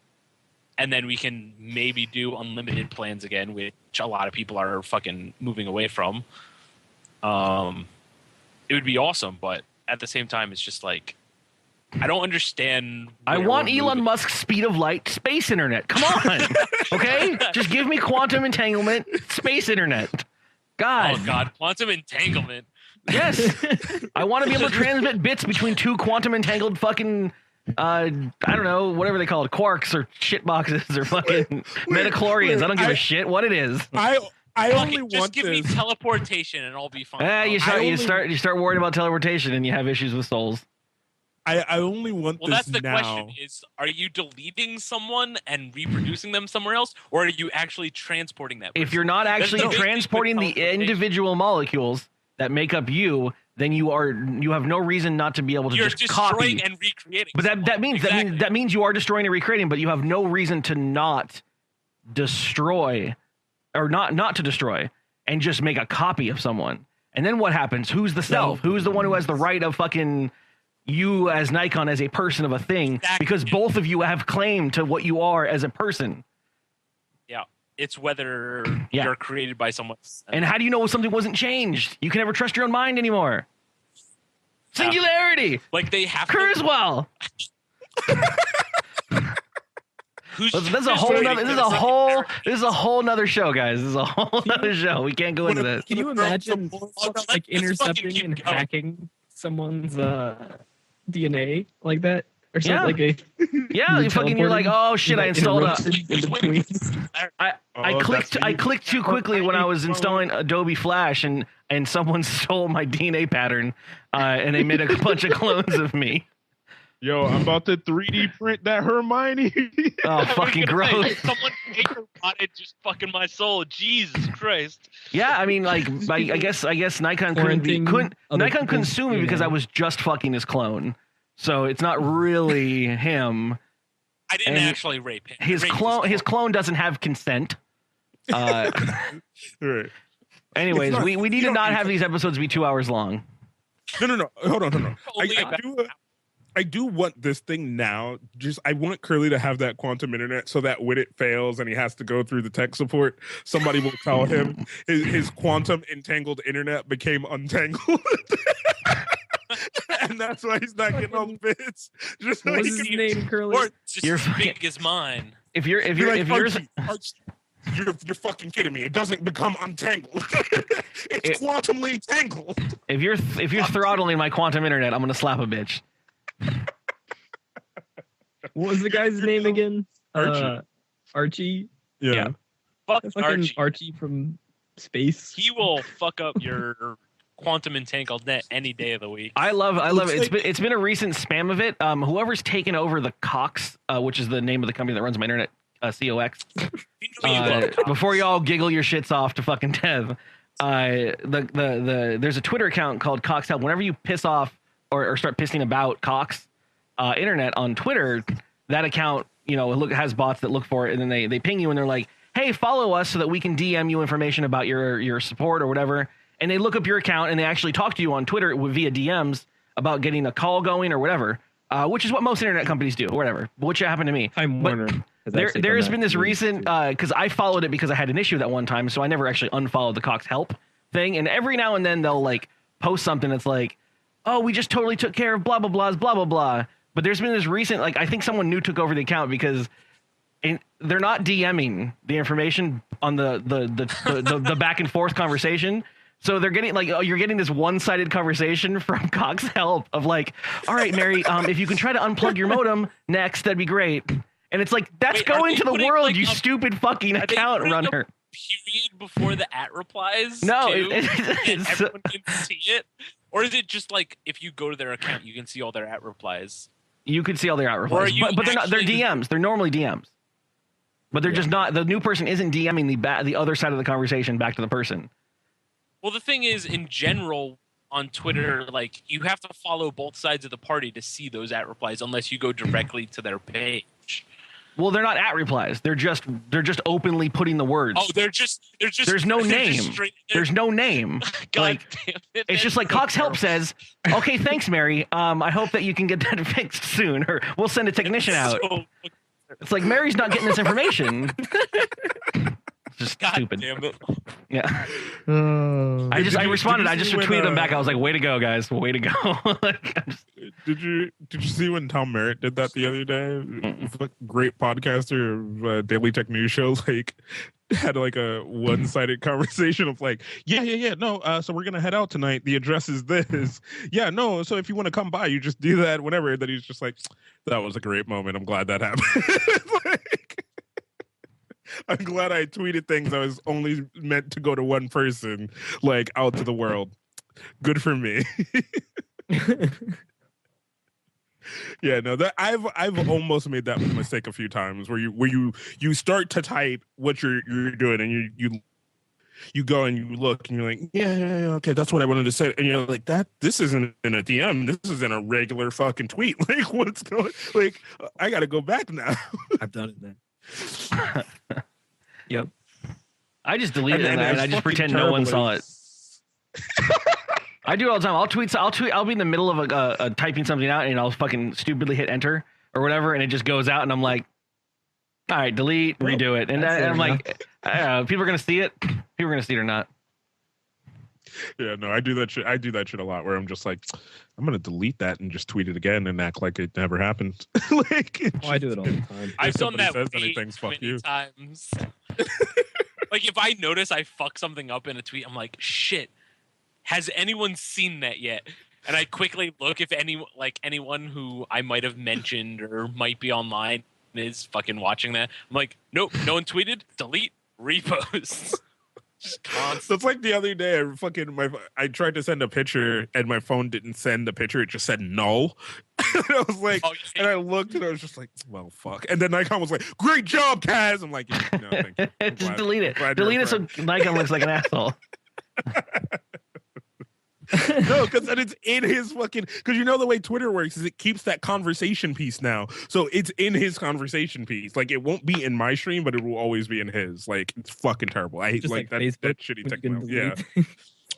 and then we can maybe do unlimited plans again, which a lot of people are fucking moving away from. It would be awesome, but at the same time, it's just like, I don't understand. I want Elon Musk's speed of light space internet. Come on. Okay? Just give me quantum entanglement, space internet. God. Oh, God. Quantum entanglement. Yes. I want to be able to transmit bits between two quantum entangled fucking... I don't know, whatever they call it, quarks or shit boxes or fucking metachlorians. I don't give a shit what it is. I only just want give me teleportation and I'll be fine. You start worrying about teleportation and you have issues with souls. I only want well, this that's the now. question is, are you deleting someone and reproducing them somewhere else, or are you actually transporting that person? If you're not actually transporting the individual molecules that make up you, then you have no reason not to be able to just copy. You're destroying and recreating. But that means you are destroying and recreating, but you have no reason to not destroy or not to destroy and just make a copy of someone. And then what happens? Who's the self? Who's the one who has the right of fucking you as Nikon as a person of a thing? Exactly. Because both of you have claim to what you are as a person. Yeah. It's whether you're created by someone. And how do you know if something wasn't changed? You can never trust your own mind anymore. Singularity. Like they have Kurzweil. This is a whole nother show, guys. This is a whole nother show. We can't go into this. Can you imagine like intercepting and hacking someone's DNA like that? Or something like you're like, oh shit, I installed I clicked too quickly when I was installing Adobe Flash and someone stole my DNA pattern and they made a bunch of clones of me. Yo, I'm about to 3D print that Hermione. Oh, fucking gross. Someone paper-potted just fucking my soul. Jesus Christ. Yeah, I mean, like, I guess Nikon couldn't sue me because I was just fucking his clone. So it's not really him. I didn't actually rape him. His clone doesn't have consent. Right. Anyways, we need to not have these episodes be 2 hours long. No. Hold on. I do want this thing now. I want Curly to have that quantum internet so that when it fails and he has to go through the tech support, somebody will tell him his quantum entangled internet became untangled. And that's why he's not getting all the bits. Just what was his name, Curly? Or just as big as mine. You're fucking kidding me. It doesn't become untangled. It's quantumly tangled. If you're throttling my quantum internet, I'm gonna slap a bitch. What was the guy's name again? Archie. Yeah. Fuck Archie from space. He will fuck up your quantum entangled net any day of the week. I love it. It's been a recent spam of it. Whoever's taken over the Cox, which is the name of the company that runs my internet, COX. Before y'all giggle your shits off to fucking death, there's a Twitter account called Cox Help. Whenever you piss off or start pissing about Cox internet on Twitter, that account has bots that look for it, and then they ping you and they're like, hey, follow us so that we can DM you information about your support or whatever. And they look up your account and they actually talk to you on Twitter via DMs about getting a call going or whatever, which is what most internet companies do or whatever, which happened to me. Time Warner. There's been this recent, because I followed it because I had an issue that one time, so I never actually unfollowed the Cox Help thing. And every now and then they'll like post something that's like, oh, we just totally took care of blah, blah, blah, blah, blah, blah. But there's been this recent, like, I think someone new took over the account because they're not DMing the information on the back and forth conversation. So they're getting like, you're getting this one-sided conversation from Cox Help of like, all right, Mary, if you can try to unplug your modem next, that'd be great. And it's like, that's going to the world, like, you stupid fucking account runner. Period before the replies. No, and everyone can see it. Or is it just like if you go to their account, you can see all their replies? You can see all their replies, but they're not. They're DMs. They're normally DMs. But they're just not. The new person isn't DMing the other side of the conversation back to the person. Well, the thing is, in general, on Twitter, like you have to follow both sides of the party to see those replies, unless you go directly to their page. Well, they're not replies. They're just openly putting the words. Oh, they're just. There's no name. There's no name. God like, damn it! It's just like Cox Help says, "Okay, thanks, Mary. I hope that you can get that fixed soon, or we'll send a technician out." It's like Mary's not getting this information. It's just God stupid. Damn it. Yeah. I responded. I just tweeted them back. I was like, "Way to go, guys! Way to go!" Did you see when Tom Merritt did that the other day? Great podcaster of Daily Tech News Show, like had like a one-sided conversation of like, no, so we're gonna head out tonight. The address is this. Yeah, no, so if you want to come by, you just do that whenever. That he's just like, that was a great moment. I'm glad that happened. Like, I'm glad I tweeted things I was only meant to go to one person, like out to the world. Good for me. Yeah, no, that I've almost made that mistake a few times where you start to type what you're doing and you go and you look and you're like, yeah, okay, that's what I wanted to say, and you're like, this isn't in a DM, this is in a regular fucking tweet. Like, what's going? Like, I got to go back now. I've done it then. Yep. I just delete it and I just pretend no one saw it. I do it all the time. I'll be in the middle of typing something out and I'll fucking stupidly hit enter or whatever, and it just goes out and I'm like, all right, delete, redo it. And I'm like, people are gonna see it. People are gonna see it or not. Yeah, no, I do that shit. I do that shit a lot where I'm just like, I'm gonna delete that and just tweet it again and act like it never happened. Like, I do it all the time. I've done that says way anything, too fuck many you. times. Like if I notice I fuck something up in a tweet, I'm like, shit. Has anyone seen that yet? And I quickly look if anyone who I might have mentioned or might be online is fucking watching that. I'm like, nope, no one tweeted. Delete, repost. Just constant. So it's like the other day, I tried to send a picture and my phone didn't send the picture. It just said no. And I was like, and I looked and I was just like, well, fuck. And then Nikon was like, great job, Kaz. I'm like, yeah, no, thank you. Just delete it. Delete it so Nikon looks like an asshole. No, because then it's in his fucking. Because you know the way Twitter works is it keeps that conversation piece now, so it's in his conversation piece. Like it won't be in my stream, but it will always be in his. Like it's fucking terrible. I hate like that shitty technology. Yeah.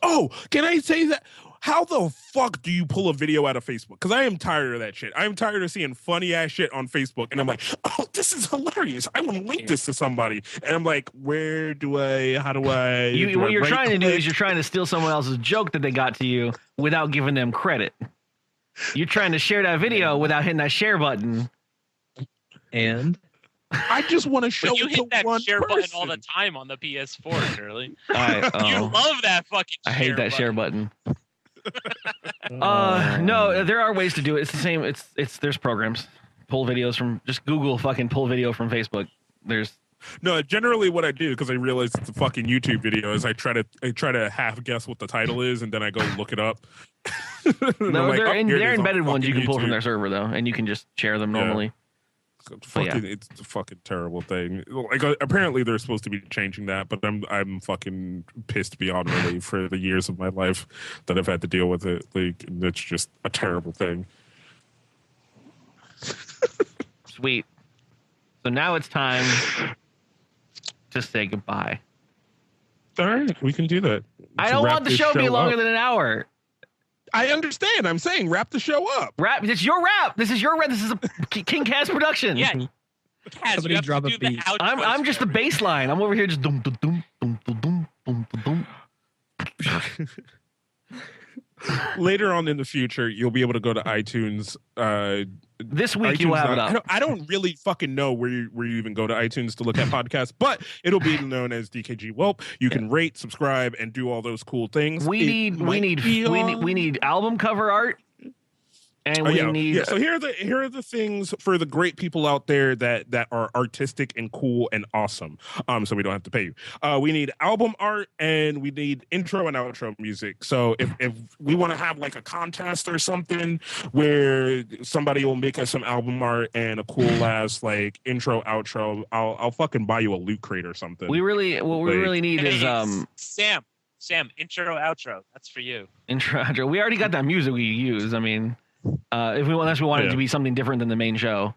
Oh, can I say that? How the fuck do you pull a video out of Facebook? Because I am tired of that shit. I'm tired of seeing funny ass shit on Facebook, and I'm like, oh, this is hilarious. I want to link this to somebody, and I'm like, how do I? What you're trying to do is you're trying to steal someone else's joke that they got to you without giving them credit. You're trying to share that video without hitting that share button. And I just want to show you it hit to that one share person. button all the time on the PS4, Shirley. You Oh, love that fucking. I hate that share button. No, there are ways to do it. It's the same. There's programs. Pull videos from, just Google fucking pull video from Facebook. No, generally what I do, because I realize it's a fucking YouTube video, is I try to half guess what the title is and then I go look it up. No, like, they're embedded on ones you can pull from YouTube. their server though, and you can just share them normally. It's a fucking terrible thing. Like apparently they're supposed to be changing that, but I'm fucking pissed beyond relief for the years of my life that I've had to deal with it. Like it's just a terrible thing. Sweet. So now it's time to say goodbye. All right, we can do that. I don't want the show to be longer than an hour. I understand. I'm saying wrap the show up. Rap. It's your rap. This is your rap. This is a King Kaz production. Yeah. Kaz, Somebody drop a beat. I'm just the bass line. I'm over here just dum dum dum dum dum dum dum dum. later on in the future, you'll be able to go to iTunes. This week iTunes, you will have it up. I don't really fucking know where you even go to iTunes to look at podcasts, but it'll be known as DKGWELP. You can rate, subscribe, and do all those cool things. We need album cover art. And we need. So here are the things for the great people out there that are artistic and cool and awesome. So we don't have to pay you. We need album art and we need intro and outro music. So if we want to have like a contest or something where somebody will make us some album art and a cool ass like intro outro, I'll fucking buy you a loot crate or something. What we really need is Sam, intro outro. That's for you. Intro outro. We already got that music we use. I mean. Unless we want it to be something different than the main show.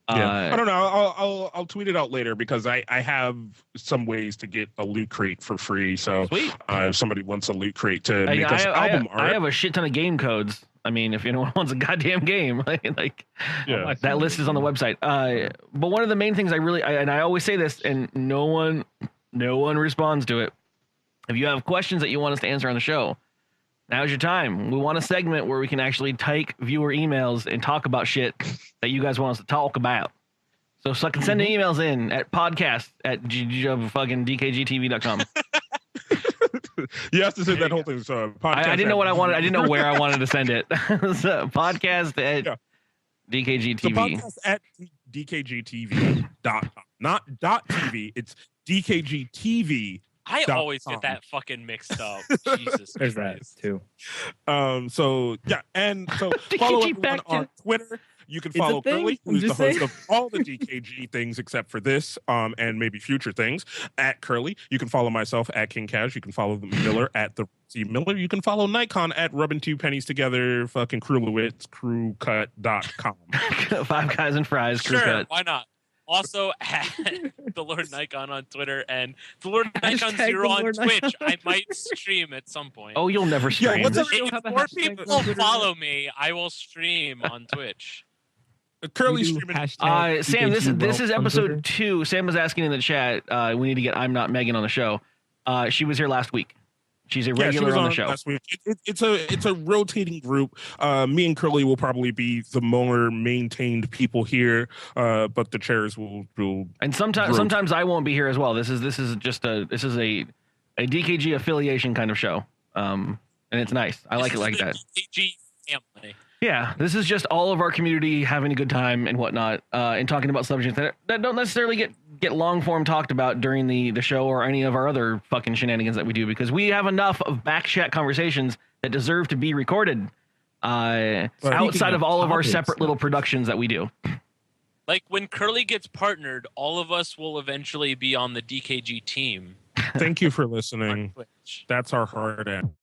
I don't know. I'll tweet it out later because I have some ways to get a loot crate for free. So if somebody wants a loot crate to make us album art, I have a shit ton of game codes. I mean, if anyone wants a goddamn game, that list is on the website. But one of the main things I always say this, and no one responds to it. If you have questions that you want us to answer on the show, now's your time. We want a segment where we can actually take viewer emails and talk about shit that you guys want us to talk about. So can send the emails in at podcast@dkgtv.com. You have to say that whole thing. So I didn't know what I wanted. I didn't know where I wanted to send it. So podcast at DKGTV. So podcast at dkgtv.com. Not .tv. It's DKGTV. I always get that fucking mixed up. Jesus There's Christ. that too. So follow everyone on Twitter. You can follow Curley, who's the host of all the DKG things except for this, and maybe future things, at Curley. You can follow myself at King Kaz. You can follow Miller at the Miller. You can follow Nikon at Rubbing Two Pennies Together, fucking Crewlewitz, crewcut.com. 5 Guys and Fries, crew cut. Why not? Also at TheLordNikon on Twitter and TheLordNikon 0 on Twitch. I might stream at some point. Oh, you'll never stream. If more people follow me, I will stream on Twitch. Curly streaming. Sam, this is episode 2. Sam was asking in the chat. We need to get I'm Not Megan on the show. She was here last week. She's a regular on the show. Last week. It's a rotating group. Me and Curly will probably be the more maintained people here, but the chairs will. And sometimes I won't be here as well. This is a DKG affiliation kind of show, and it's nice. I like it like that. DKG family. Yeah, this is just all of our community having a good time and whatnot, and talking about subjects that don't necessarily get long form talked about during the show or any of our other fucking shenanigans that we do, because we have enough of back chat conversations that deserve to be recorded outside of all of our separate little productions that we do. Like when Curly gets partnered, all of us will eventually be on the DKG team. Thank you for listening. That's our hard end.